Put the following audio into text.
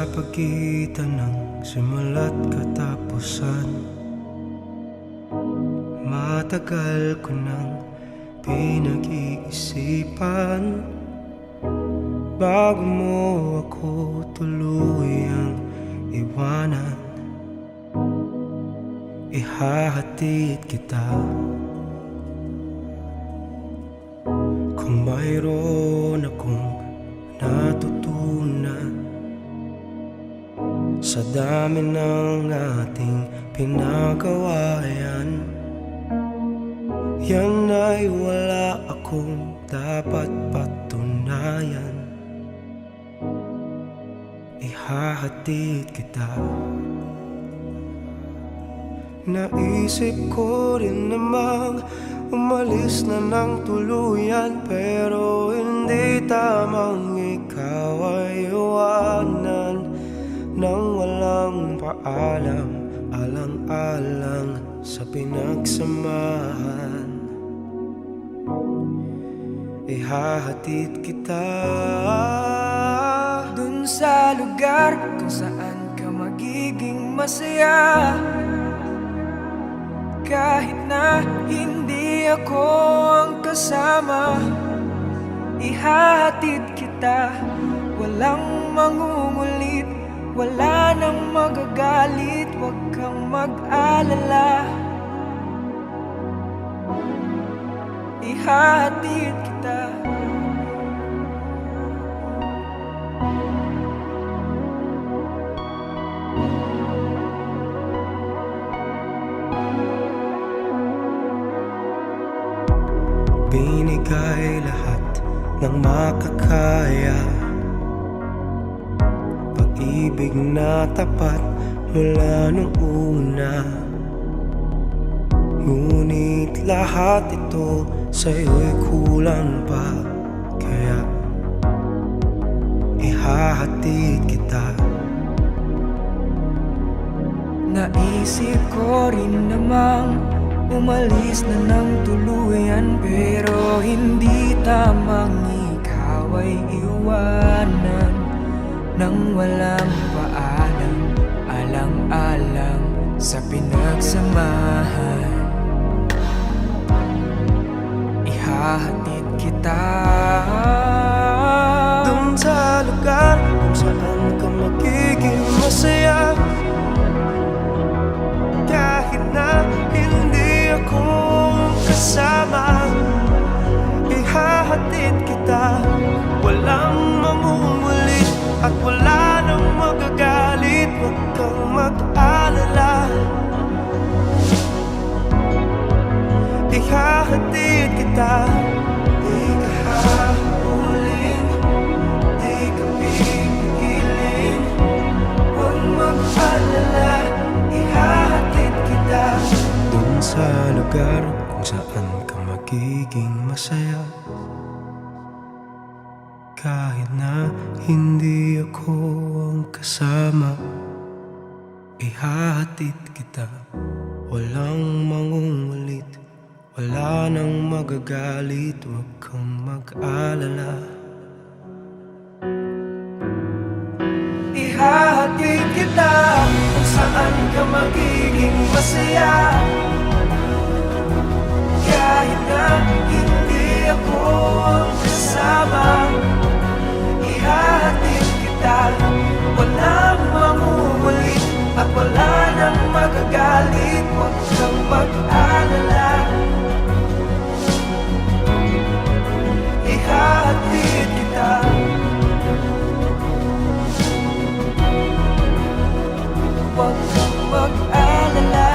sa pagitan ng simula't katapusan. Matagal ko nang pinag-iisipan bago mo ako tuluyang iwanan. Ihahatid kita kung mayroon akong natutunan sa dami ng ating pinagawayan. Yan ay wala akong dapat patunayan. Ihahatid kita. Naisip ko rin namang umalis na ng tuluyan, pero hindi tamang ikaw ay iwanan nang walang paalam, alang-alang sa pinagsamahan. Ihahatid kita dun sa lugar kung saan ka magiging masaya, kahit na hindi ako ang kasama. Ihahatid kita, walang mangungulit, wala nang magagalit, huwag kang mag-alala. Ihahatid kita. Binigay lahat ng makakaya, pag-ibig na tapat mula nung una. Ngunit lahat ito sa'yo'y kulang pa, kaya ihahatid kita. Naisip ko rin namang umalis na ng tuluyan, pero hindi tamang ikaw ay iwanan nang walang paalam, alang-alang sa pinagsamahan. Ihahatid kita dun sa lugar kung saan ka magiging masaya, kahit na hindi ako kasama. Ihahatid kita, walang mamumulit at wala nang magagalit, huwag kang mag-alala. Ihahatid kita, di ka hahabulin, di ka pipigilin, huwag mag-alala. Ihahatid kita dun sa lugar kung saan ka magiging masaya, kahit na hindi ako ang kasama. Ihahatid kita, walang mangungulit, wala nang magagalit, huwag kang mag-alala. Ihahatid kita kung saan ka magiging masaya, kahit na hindi ako ang kasama. Ihahatid kita, walang mamumulit at wala nang magagalit, huwag kang mag-alala. Ihahatid kita. Huwag kang mag-alala.